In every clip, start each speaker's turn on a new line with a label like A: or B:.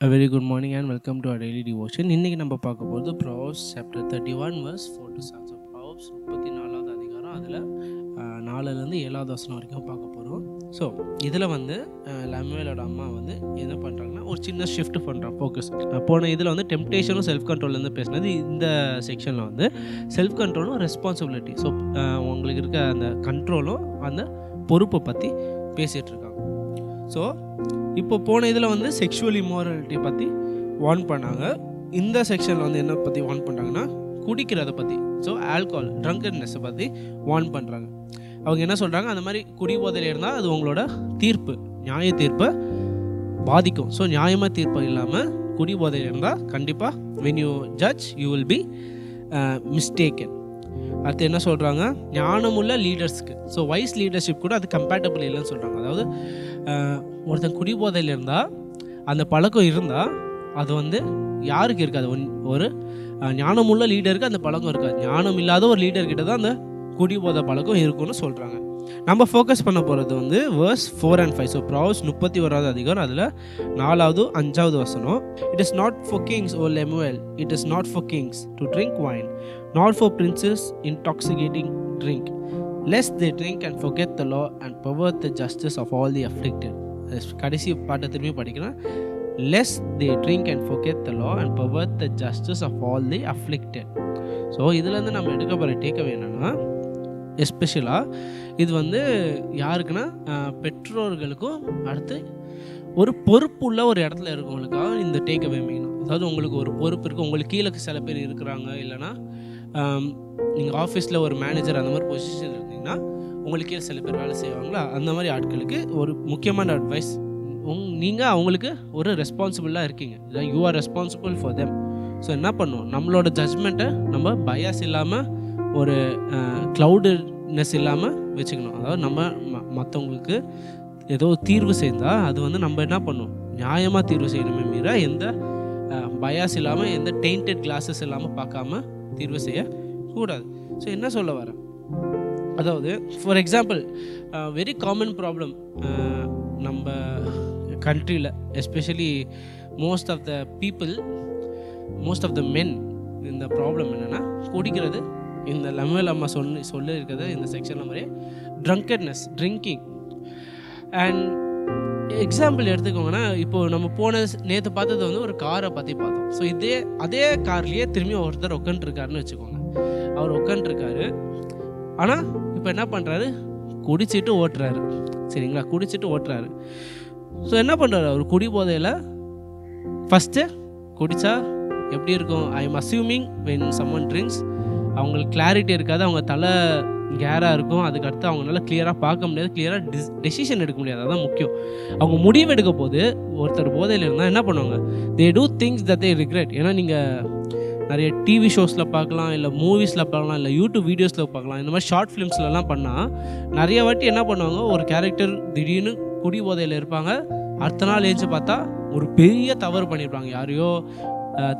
A: A very good morning and welcome to our daily devotion. இன்னைக்கு நம்ம பார்க்க போகிறது Proverbs chapter 31 verse 4 to 7. So Proverbs 34வது அதிகாரம் அதில் 4லேருந்து 7வது வசனம் வரைக்கும் பார்க்க போகிறோம். ஸோ இதில் லெமுவேலோட அம்மா என்ன பண்ணுறாங்கன்னா ஒரு சின்ன ஷிஃப்ட் பண்ணுறான் ஃபோக்கஸ். போன இதில் டெம்ப்டேஷனும் செல்ஃப் கண்ட்ரோல்லேருந்து பேசினது. இந்த செக்ஷனில் செல்ஃப் கண்ட்ரோலும் ரெஸ்பான்சிபிலிட்டி. ஸோ உங்களுக்கு இருக்க அந்த கண்ட்ரோலும் அந்த பொறுப்பை பற்றி பேசிகிட்ருக்காங்க. ஸோ இப்போ போன இதில் செக்ஷுவல் இம்மாரலிட்டி பற்றி வார்ன் பண்ணாங்க. இந்த செக்ஷனில் என்ன பற்றி வார்ன் பண்ணுறாங்கன்னா குடிக்கிறத பற்றி. ஸோ ஆல்கஹால் ட்ரங்கன்னஸை பற்றி வார்ன் பண்ணுறாங்க. அவங்க என்ன சொல்கிறாங்க, அந்த மாதிரி குடி போதையில் இருந்தால் அது உங்களோட தீர்ப்பு, நியாய தீர்ப்பை பாதிக்கும். ஸோ நியாயமாக தீர்ப்பு இல்லாமல் குடி போதையில் இருந்தால் கண்டிப்பாக when you judge you will be mistaken. அடுத்து என்ன சொல்கிறாங்க, ஞானமுள்ள லீடர்ஸ்க்கு. ஸோ வைஸ் லீடர்ஷிப் கூட அது கம்பேட்டபிள் இல்லைன்னு சொல்கிறாங்க. அதாவது ஒருத்தன் குடிபோதையில் இருந்தால் அந்த பழக்கம் இருந்தால் அது யாருக்கு இருக்காது, ஒரு ஞானமுள்ள லீடருக்கு அந்த பழக்கம் இருக்காது. ஞானம் இல்லாத ஒரு லீடர்கிட்ட தான் அந்த குடிபோதை பழக்கம் இருக்குன்னு சொல்கிறாங்க. நம்ம ஃபோக்கஸ் பண்ண போகிறது வேர்ஸ் 4 and 5. ஸோ Proverbs 31வது அதிகாரம் அதில் 4வது 5வது வசனம். It is not for kings, O Lemuel, it is not for kings to drink wine, nor for princes intoxicating drink, lest they drink and forget the law and pervert the justice of all the afflicted. கடைசி பாட்டை திரும்பி படிக்கிறேன். lest they drink and forget the law and pervert the justice of all the afflicted. So இதுலேருந்து நம்ம எடுக்க போகிற takeaway என்னென்னா, எஸ்பெஷலாக இது யாருக்குன்னா பெற்றோர்களுக்கும் அடுத்து ஒரு பொறுப்புள்ள ஒரு இடத்துல இருக்கவங்களுக்காக இந்த டேக்அவே மெயினாக. அதாவது உங்களுக்கு ஒரு பொறுப்பு இருக்குது, உங்களுக்கு கீழே சில பேர் இருக்கிறாங்க, இல்லைனா நீங்கள் ஆஃபீஸில் ஒரு மேனேஜர் அந்த மாதிரி பொசிஷன் இருந்தீங்கன்னா உங்களுக்கே சில பேர் வேலை செய்வாங்களா, அந்த மாதிரி ஆட்களுக்கு ஒரு முக்கியமான அட்வைஸ், நீங்கள் அவங்களுக்கு ஒரு ரெஸ்பான்சிபிளாக இருக்கீங்க. You are responsible for them. So என்ன பண்ணுவோம், நம்மளோட ஜட்ஜ்மெண்ட்டை நம்ம பயாஸ் இல்லாமல் ஒரு க்ளவுடுனஸ் இல்லாமல் வச்சுக்கணும். அதாவது நம்ம மற்றவங்களுக்கு ஏதோ தீர்வு செய்தால் அது நம்ம என்ன பண்ணுவோம், நியாயமாக தீர்வு செய்யணுமே மீற எந்த பயாஸ் இல்லாமல் எந்த டெயின்டட் கிளாஸஸ் இல்லாமல் பார்க்காம தீர்வு செய்யக்கூடாது. ஸோ என்ன சொல்ல வரேன், அதாவது for example very common problem நம்ம கண்ட்ரியில், எஸ்பெஷலி மோஸ்ட் ஆஃப் த மென் இந்த ப்ராப்ளம் என்னென்னா குடிக்கிறது. இந்த லெமுவேல் அம்மா சொல்லியிருக்கிறது இந்த செக்ஷனில் மாதிரியே ட்ரங்கட்னஸ், ட்ரிங்கிங். அண்ட் எக்ஸாம்பிள் எடுத்துக்கோங்கன்னா, இப்போது நம்ம நேற்று பார்த்தது ஒரு காரை பற்றி பார்த்தோம். ஸோ அதே கார்லேயே திரும்பி ஒருத்தர் உட்காந்துருக்காருன்னு வச்சுக்கோங்க. அவர் உட்காந்துருக்காரு, ஆனால் இப்போ என்ன பண்ணுறாரு, குடிச்சிட்டு ஓட்டுறாரு. சரிங்களா, குடிச்சிட்டு ஓட்டுறாரு. ஸோ என்ன பண்ணுறாரு, அவர் குடி போதையில் ஃபஸ்ட்டு குடித்தா எப்படி இருக்கும், I am assuming when someone drinks அவங்களுக்கு கிளாரிட்டி இருக்காது, அவங்க தலை கேராக இருக்கும். அதுக்கடுத்து அவங்களால கிளியராக பார்க்க முடியாது, கிளியராக டெசிஷன் எடுக்க முடியாது. அதுதான் முக்கியம். அவங்க முடிவு எடுக்க போது ஒருத்தர் போதையில் இருந்தால் என்ன பண்ணுவாங்க, they do things that they regret. ஏன்னா நீங்கள் நிறைய டிவி ஷோஸில் பார்க்கலாம், இல்லை மூவிஸில் பார்க்கலாம், இல்லை யூடியூப் வீடியோஸில் பார்க்கலாம். இந்த மாதிரி ஷார்ட் ஃபிலிம்ஸ்லலாம் பண்ணால் நிறைய வாட்டி என்ன பண்ணுவாங்க, ஒரு கேரக்டர் திடீர்னு குடி போதையில் இருப்பாங்க, அடுத்த நாள் ஏஞ்சி பார்த்தா ஒரு பெரிய தவறு பண்ணியிருப்பாங்க. யாரையோ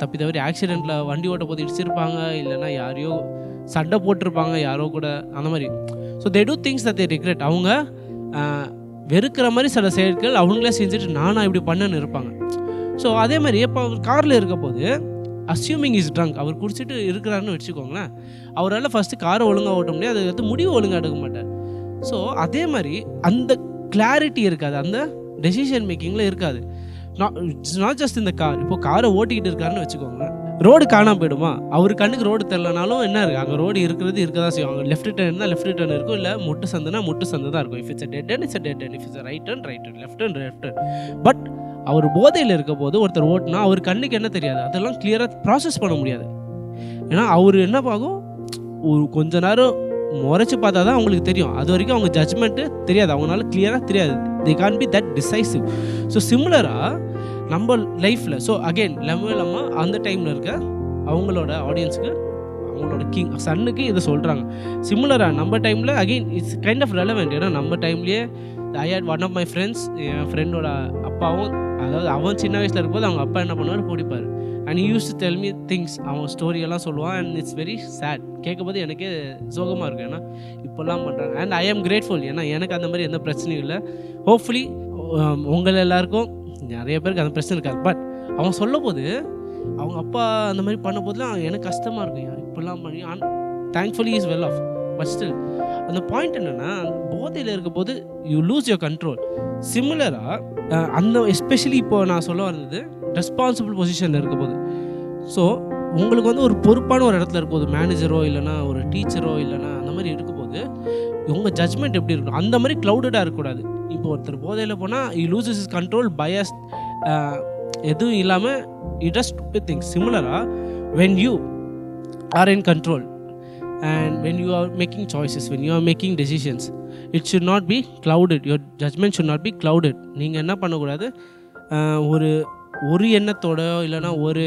A: தப்பி தவறி ஆக்சிடெண்ட்டில் வண்டி ஓட்ட போது இடிச்சிருப்பாங்க, இல்லைனா யாரையோ சண்டை போட்டிருப்பாங்க யாரோ கூட, அந்த மாதிரி. So they do things that they regret. அவங்க வெறுக்கிற மாதிரி சில செயல்கள் அவங்களே செஞ்சுட்டு நானா இப்படி பண்ணன்னு இருப்பாங்க. ஸோ அதே மாதிரி இப்போ அவர் காரில் இருக்க போது அஸ்யூமிங் இஸ் ட்ரங்க், அவர் குடிச்சிட்டு இருக்கிறாருன்னு வச்சுக்கோங்களேன், அவரால் ஃபஸ்ட்டு காரை ஒழுங்காக ஓட்ட முடியாது, அதுக்கு முடிவு ஒழுங்காக எடுக்க மாட்டார். ஸோ அதே மாதிரி அந்த கிளாரிட்டி இருக்காது, அந்த டெசிஷன் மேக்கிங்கில் இருக்காது. இட்ஸ் நாட் ஜஸ்ட் இந்த கார். இப்போ காரை ஓட்டிக்கிட்டு இருக்காருன்னு வச்சுக்கோங்க, ரோடு காணாமல் போயிடுமா, அவர் கண்ணுக்கு ரோடு தெரிலனாலும் என்ன இருக்குது, அங்கே ரோடு இருக்க தான் செய்வாங்க. லெஃப்ட் டர்ன் இருந்தால் லெஃப்ட் டர்ன் இருக்கும், இல்லை முட்டு சந்துனா முட்டு சந்து தான் இருக்கும். If it's dead turn it's dead turn, if it's right turn, left turn. But அவர் போதையில் இருக்க போது ஒருத்தர் ஓட்டுனா அவர் கண்ணுக்கு என்ன தெரியாது, அதெல்லாம் கிளியராக ப்ராசஸ் பண்ண முடியாது. ஏன்னா அவர் என்ன பார்க்கும், ஒரு கொஞ்ச நேரம் முறைச்சி பார்த்தா தான் அவங்களுக்கு தெரியும். அது வரைக்கும் அவங்க ஜட்ஜ்மெண்ட்டு தெரியாது, அவங்களால கிளியராக தெரியாது. They can't be that decisive. So சிமிலராக நம்ம லைஃப்பில், ஸோ அகெயின் லெமுவேல் அம்மா அந்த டைமில் இருக்க அவங்களோட ஆடியன்ஸுக்கு, அவங்களோட சன்னுக்கு இதை சொல்கிறாங்க. சிமிலராக நம்ம டைமில் again it's kind of relevant. ஏன்னா நம்ம டைம்லேயே I had one of my friends, என் ஃப்ரெண்டோட அப்பாவும், அதாவது அவன் சின்ன வயசில் இருக்கும்போது அவங்க அப்பா என்ன பண்ணுவார், குடிப்பார். And you used to tell me things, அவன் ஸ்டோரியெல்லாம் சொல்லுவான். அண்ட் இட்ஸ் வெரி சேட், கேட்கும்போது எனக்கே சோகமாக இருக்கும். ஏன்னா இப்போல்லாம் பண்ணுறாங்க. அண்ட் ஐ ஆம் கிரேட்ஃபுல், ஏன்னா எனக்கு அந்த மாதிரி எந்த பிரச்சனையும் இல்லை. ஹோப்ஃபுல்லி உங்கள் எல்லாருக்கும் நிறைய பேருக்கு அந்த பிரச்சனை இருக்காது. பட் அவன் சொல்லும்போது அவங்க அப்பா அந்த மாதிரி பண்ணும்போதுலாம் எனக்கு கஷ்டமாக இருக்கும், இப்படிலாம் பண்ணி. Thankfully is well off. But still அந்த பாயிண்ட் என்னென்னா, போதையில் இருக்கும்போது யூ லூஸ் யுவர் கண்ட்ரோல். சிமிலராக அந்த எஸ்பெஷலி இப்போ நான் சொல்ல வந்தது ரெஸ்பான்சிபிள் பொசிஷனில் இருக்கும்போது. ஸோ உங்களுக்கு வந்து ஒரு பொறுப்பான ஒரு இடத்துல இருக்கும்போது, மேனேஜரோ இல்லைனா ஒரு டீச்சரோ இல்லைனா அந்த மாதிரி இருக்கும்போது உங்கள் ஜட்ஜ்மெண்ட் எப்படி இருக்கணும், அந்த மாதிரி க்ளவுடடாக இருக்கக்கூடாது. இப்போ ஒருத்தர் போதையில் போனால் you loses his control, bias எதுவும் இல்லாமல் இட் டஸ் ஸ்டூபிட் திங்ஸ். சிமிலராக when you are in control and when you are making choices, when you are making decisions, it should not be clouded. Your judgment should not be clouded. நீங்கள் என்ன பண்ணக்கூடாது, ஒரு எண்ணத்தோடையோ இல்லைனா ஒரு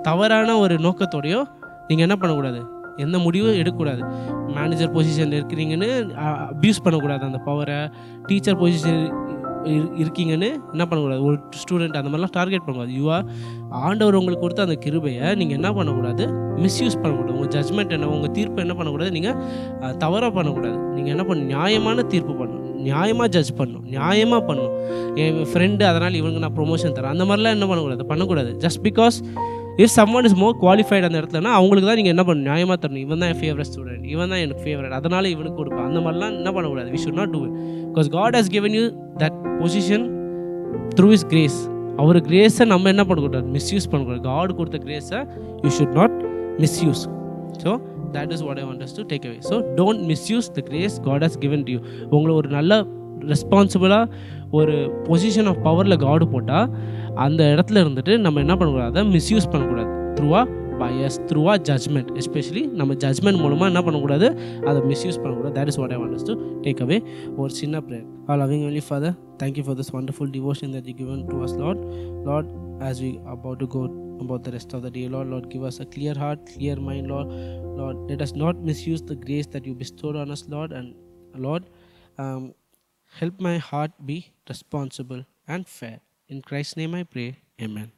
A: தவறான ஒரு நோக்கத்தோடையோ நீங்கள் என்ன பண்ணக்கூடாது, எந்த முடிவும் எடுக்கக்கூடாது. மேனேஜர் பொசிஷனில் இருக்கிறீங்கன்னு அப்யூஸ் பண்ணக்கூடாது அந்த பவரை. டீச்சர் பொசிஷன் இருக்கீங்கன்னு என்ன பண்ணக்கூடாது, ஒரு ஸ்டூடெண்ட் அந்த மாதிரிலாம் டார்கெட் பண்ணக்கூடாது. ஆண்டவர் உங்களுக்கு கொடுத்த அந்த கிருபையை நீங்கள் என்ன பண்ணக்கூடாது, மிஸ்யூஸ் பண்ணக்கூடாது. உங்கள் ஜட்ஜ்மெண்ட் என்ன, உங்கள் தீர்ப்பு என்ன பண்ணக்கூடாது, நீங்கள் தவறாக பண்ணக்கூடாது. நீங்கள் என்ன பண்ணணும், நியாயமான தீர்ப்பு பண்ணணும், நியாயமாக ஜட்ஜ் பண்ணணும், நியாயமாக பண்ணணும். என் ஃப்ரெண்டு அதனால் இவனுக்கு நான் ப்ரொமோஷன் தரேன் அந்த மாதிரிலாம் என்ன பண்ணக்கூடாது. Just because if someone is more qualified அந்த இடத்துலனா அவங்களுக்கு தான் நீங்கள் என்ன பண்ணணும், நியாயமாக தரணும். இவன் தான் என் ஃபேவரட் ஸ்டூடெண்ட், இவன் தான் எனக்கு ஃபேவரட், அதனால் இவனுக்கு கொடுப்பேன். அந்த மாதிரிலாம் என்ன பண்ணக்கூடாது. We should not do it. Because God has given you that position through his grace. அவர் கிரேஸை நம்ம என்ன பண்ணக்கூடாது, மிஸ்யூஸ் பண்ணக்கூடாது. காட் கொடுத்த கிரேஸை you should not misuse. So that is what I want us to take away. So don't misuse the grace God has given to you. உங்களை ஒரு நல்ல ரெஸ்பான்சிபிளாக ஒரு பொசிஷன் ஆஃப் பவரில் காடு போட்டால் அந்த இடத்துல இருந்துட்டு நம்ம என்ன பண்ணக்கூடாது, அதை மிஸ்யூஸ் பண்ணக்கூடாது. த்ரூவா பயஸ், த்ரூவா ஜட்ஜ்மெண்ட், எஸ்பெஷலி நம்ம ஜட்ஜ்மெண்ட் மூலமாக என்ன பண்ணக்கூடாது, அதை மிஸ்யூஸ் பண்ணக்கூடாது. that is what I want us to take away. ஒரு சின்ன prayer. Our loving Heavenly Father, thank you for this wonderful devotion that you given to us, Lord. Lord, as we are about to go about the rest of the day, Lord, give us a clear heart, clear mind, Lord, let us not misuse the grace that you bestowed on us, Lord. And Lord, help my heart be responsible and fair. In Christ's name I pray, amen.